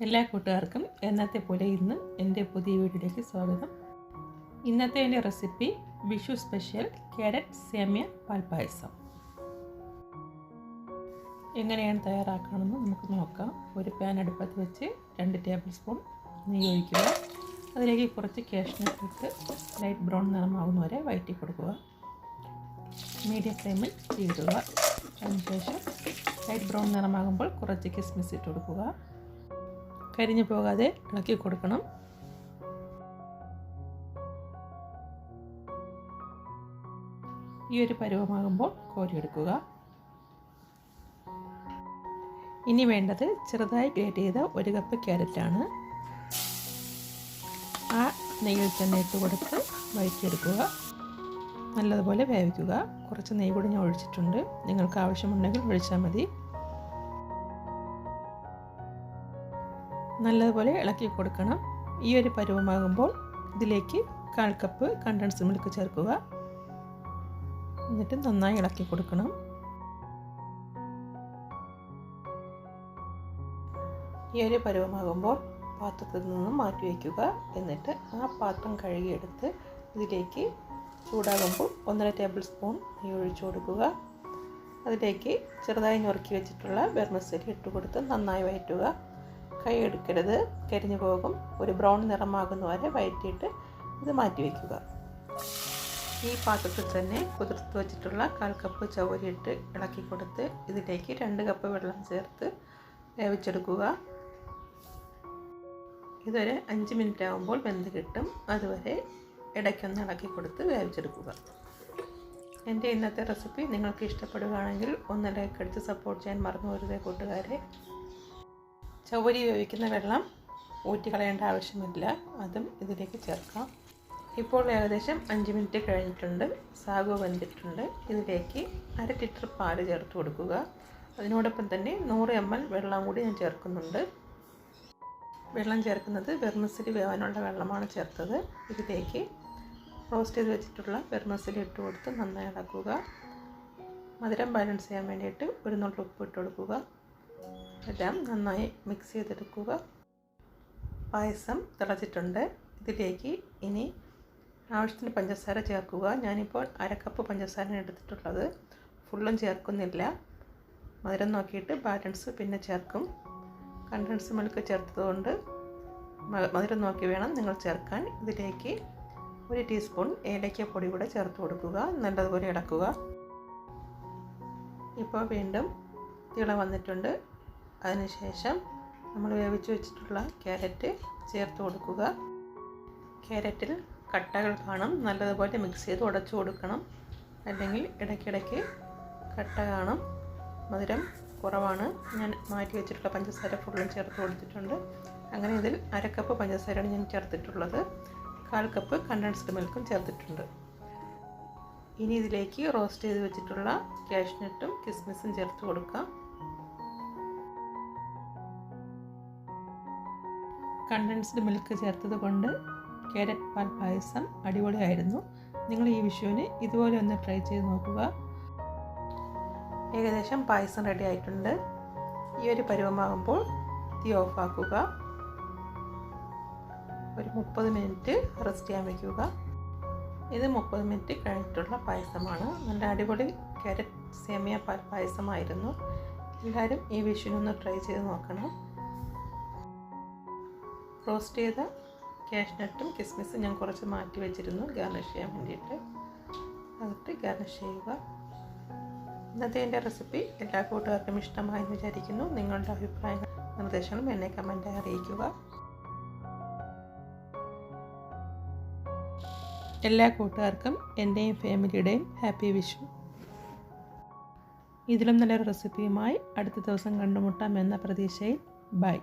എല്ലാ കൂട്ടുകാർക്കും എന്നത്തെ പോലെ ഇന്ന് എൻ്റെ പുതിയ വീഡിയോയിലേക്ക് സ്വാഗതം. ഇന്നത്തെ എൻ്റെ റെസിപ്പി വിഷു സ്പെഷ്യൽ ക്യാരറ്റ് സേമിയ പാൽ പായസം. എങ്ങനെയാണ് തയ്യാറാക്കണമെന്ന് നമുക്ക് നോക്കാം. ഒരു പാൻ അടുപ്പത്ത് വെച്ച് 2 ടേബിൾ സ്പൂൺ നെയ്യ് ഒഴിക്കുക. അതിലേക്ക് കുറച്ച് കാഷ്നട്ട് ഇട്ട് ലൈറ്റ് ബ്രൗൺ നിറമാകുന്ന വരെ വഴറ്റി കൊടുക്കുക. മീഡിയം ഫ്ലെയിമിൽ തീയിടുക. അതിനുശേഷം ലൈറ്റ് ബ്രൗൺ നിറമാകുമ്പോൾ കുറച്ച് കിസ്മിസ് ഇട്ട് കൊടുക്കുക. കരിഞ്ഞു പോകാതെ ഇളക്കി കൊടുക്കണം. ഈ ഒരു പരുവമാകുമ്പോൾ കോരിയെടുക്കുക. ഇനി വേണ്ടത് ചെറുതായി ഗ്രേറ്റ് ചെയ്ത 1 കപ്പ് ക്യാരറ്റാണ്. ആ നെയ്യിൽ തന്നെ ഇട്ട് കൊടുത്ത് വഴറ്റിയെടുക്കുക. നല്ലതുപോലെ വേവിക്കുക. കുറച്ച് നെയ്യ് കൂടി ഞാൻ ഒഴിച്ചിട്ടുണ്ട്. നിങ്ങൾക്ക് ആവശ്യമുണ്ടെങ്കിൽ ഒഴിച്ചാൽ മതി. നല്ലതുപോലെ ഇളക്കി കൊടുക്കണം. ഈ ഒരു പരുവമാകുമ്പോൾ ഇതിലേക്ക് 1/4 കപ്പ് കണ്ടൻസ്ഡ് മിൽക്ക് ചേർക്കുക. എന്നിട്ട് നന്നായി ഇളക്കി കൊടുക്കണം. ഈ ഒരു പരുവമാകുമ്പോൾ പാത്രത്തിൽ നിന്നും മാറ്റി വയ്ക്കുക. എന്നിട്ട് ആ പാത്രം കഴുകിയെടുത്ത് ഇതിലേക്ക് ചൂടാകുമ്പോൾ 1.5 ടേബിൾ സ്പൂൺ നെയ്യ് ഒഴിച്ചു കൊടുക്കുക. അതിലേക്ക് ചെറുതായി ഞുറുക്കി വെച്ചിട്ടുള്ള വെർമിസെല്ലി ഇട്ട് കൊടുത്ത് നന്നായി വഴറ്റുക. കൈ എടുക്കരുത്, കരിഞ്ഞു പോകും. ഒരു ബ്രൗൺ നിറമാകുന്ന വരെ വഴറ്റിയിട്ട് ഇത് മാറ്റി വയ്ക്കുക. ഈ പാത്രത്തിൽ തന്നെ കുതിർത്ത് വെച്ചിട്ടുള്ള 1/4 കപ്പ് ചവ്വരി ഇട്ട് ഇളക്കി കൊടുത്ത് ഇതിലേക്ക് 2 കപ്പ് വെള്ളം ചേർത്ത് വേവിച്ചെടുക്കുക. ഇതൊരു 5 മിനിറ്റ് ആകുമ്പോൾ വെന്ത് കിട്ടും. അതുവരെ ഇടയ്ക്കൊന്ന് ഇളക്കി കൊടുത്ത് വേവിച്ചെടുക്കുക. എൻ്റെ ഇന്നത്തെ റെസിപ്പി നിങ്ങൾക്ക് ഇഷ്ടപ്പെടുകയാണെങ്കിൽ ഒന്ന് ലൈക്ക് അടിച്ച് സപ്പോർട്ട് ചെയ്യാൻ മറന്നു പോകരുതേ കൂട്ടുകാരെ. ചവ്വരി വേവിക്കുന്ന വെള്ളം ഊറ്റിക്കളയേണ്ട ആവശ്യമില്ല. അതും ഇതിലേക്ക് ചേർക്കാം. ഇപ്പോൾ ഏകദേശം 5 മിനിറ്റ് കഴിഞ്ഞിട്ടുണ്ട്. സാഗു വെന്തിട്ടുണ്ട്. ഇതിലേക്ക് 1/2 ലിറ്റർ പാൽ ചേർത്ത് കൊടുക്കുക. അതിനോടൊപ്പം തന്നെ 100 ml വെള്ളം കൂടി ഞാൻ ചേർക്കുന്നുണ്ട്. വെള്ളം ചേർക്കുന്നത് വെർമിസെല്ലി വേവാനുള്ള വെള്ളമാണ് ചേർത്തത്. ഇതിലേക്ക് റോസ്റ്റ് ചെയ്ത് വെച്ചിട്ടുള്ള വെർമിസെല്ലി ഇട്ട് കൊടുത്ത് നന്നായി ഇളക്കുക. മധുരം ബാലൻസ് ചെയ്യാൻ വേണ്ടിയിട്ട് 1 നുള്ള് ഉപ്പ് ഇട്ട് കൊടുക്കുക. എല്ലാം നന്നായി മിക്സ് ചെയ്തെടുക്കുക. പായസം തിളച്ചിട്ടുണ്ട്. ഇതിലേക്ക് ഇനി ആവശ്യത്തിന് പഞ്ചസാര ചേർക്കുക. ഞാനിപ്പോൾ 1/2 കപ്പ് പഞ്ചസാരയാണ് എടുത്തിട്ടുള്ളത്. ഫുള്ളും ചേർക്കുന്നില്ല. മധുരം നോക്കിയിട്ട് ബാലൻസ് പിന്നെ ചേർക്കും. കണ്ടൻസ്ഡ് മിൽക്ക് ചേർത്തതുകൊണ്ട് മധുരം നോക്കി വേണം നിങ്ങൾ ചേർക്കാൻ. ഇതിലേക്ക് 1 ടീസ്പൂൺ ഏലക്കപ്പൊടി കൂടെ ചേർത്ത് കൊടുക്കുക. നല്ലതുപോലെ ഇളക്കുക. ഇപ്പോൾ വീണ്ടും തിള വന്നിട്ടുണ്ട്. അതിനുശേഷം നമ്മൾ വേവിച്ച് വെച്ചിട്ടുള്ള ക്യാരറ്റ് ചേർത്ത് കൊടുക്കുക. ക്യാരറ്റിൽ കട്ടകൾ കാണും. നല്ലതുപോലെ മിക്സ് ചെയ്ത് ഉടച്ചു കൊടുക്കണം. അല്ലെങ്കിൽ ഇടയ്ക്കിടയ്ക്ക് കട്ട കാണും. മധുരം കുറവാണ്. ഞാൻ മാറ്റി വെച്ചിട്ടുള്ള പഞ്ചസാര ഫുള്ളും ചേർത്ത് കൊടുത്തിട്ടുണ്ട്. അങ്ങനെ ഇതിൽ 1/2 കപ്പ് പഞ്ചസാരയാണ് ഞാൻ ചേർത്തിട്ടുള്ളത്. 1/4 കപ്പ് കണ്ടൻസ്ഡ് മിൽക്കും ചേർത്തിട്ടുണ്ട്. ഇനി ഇതിലേക്ക് റോസ്റ്റ് ചെയ്ത് വെച്ചിട്ടുള്ള കാഷ്നട്ടും കിസ്മിസും ചേർത്ത് കൊടുക്കാം. കണ്ടൻസ്ഡ് മിൽക്ക് ചേർത്തത് കൊണ്ട് ക്യാരറ്റ് പാൽ പായസം അടിപൊളിയായിരുന്നു. നിങ്ങൾ ഈ വിഷുവിന് ഇതുപോലെ ഒന്ന് ട്രൈ ചെയ്ത് നോക്കുക. ഏകദേശം പായസം റെഡി ആയിട്ടുണ്ട്. ഈ ഒരു പരുവമാകുമ്പോൾ തീ ഓഫാക്കുക. ഒരു 30 മിനിറ്റ് റെസ്റ്റ് ചെയ്യാൻ വയ്ക്കുക. ഇത് 30 മിനിറ്റ് കഴിഞ്ഞിട്ടുള്ള പായസമാണ്. നല്ല അടിപൊളി ക്യാരറ്റ് സേമിയ പാൽ പായസമായിരുന്നു. എല്ലാവരും ഈ വിഷുവിനൊന്ന് ട്രൈ ചെയ്ത് നോക്കണം. റോസ്റ്റ് ചെയ്ത കാഷ്നട്ടും കിസ്മിസും ഞാൻ കുറച്ച് മാറ്റി വെച്ചിരുന്നു ഗാർണിഷ് ചെയ്യാൻ വേണ്ടിയിട്ട്. അതിട്ട് ഗാർണിഷ് ചെയ്യുക. ഇന്നത്തെ എൻ്റെ റെസിപ്പി എല്ലാ കൂട്ടുകാർക്കും ഇഷ്ടമായെന്ന് വിചാരിക്കുന്നു. നിങ്ങളുടെ അഭിപ്രായങ്ങളും നിർദ്ദേശങ്ങളും എന്നെ കമൻറ്റായി അറിയിക്കുക. എല്ലാ കൂട്ടുകാർക്കും എൻ്റെയും ഫാമിലിയുടെയും ഹാപ്പി വിഷു. ഇതിലും നല്ലൊരു റെസിപ്പിയുമായി അടുത്ത ദിവസം കണ്ടുമുട്ടാം എന്ന പ്രതീക്ഷയിൽ ബൈ.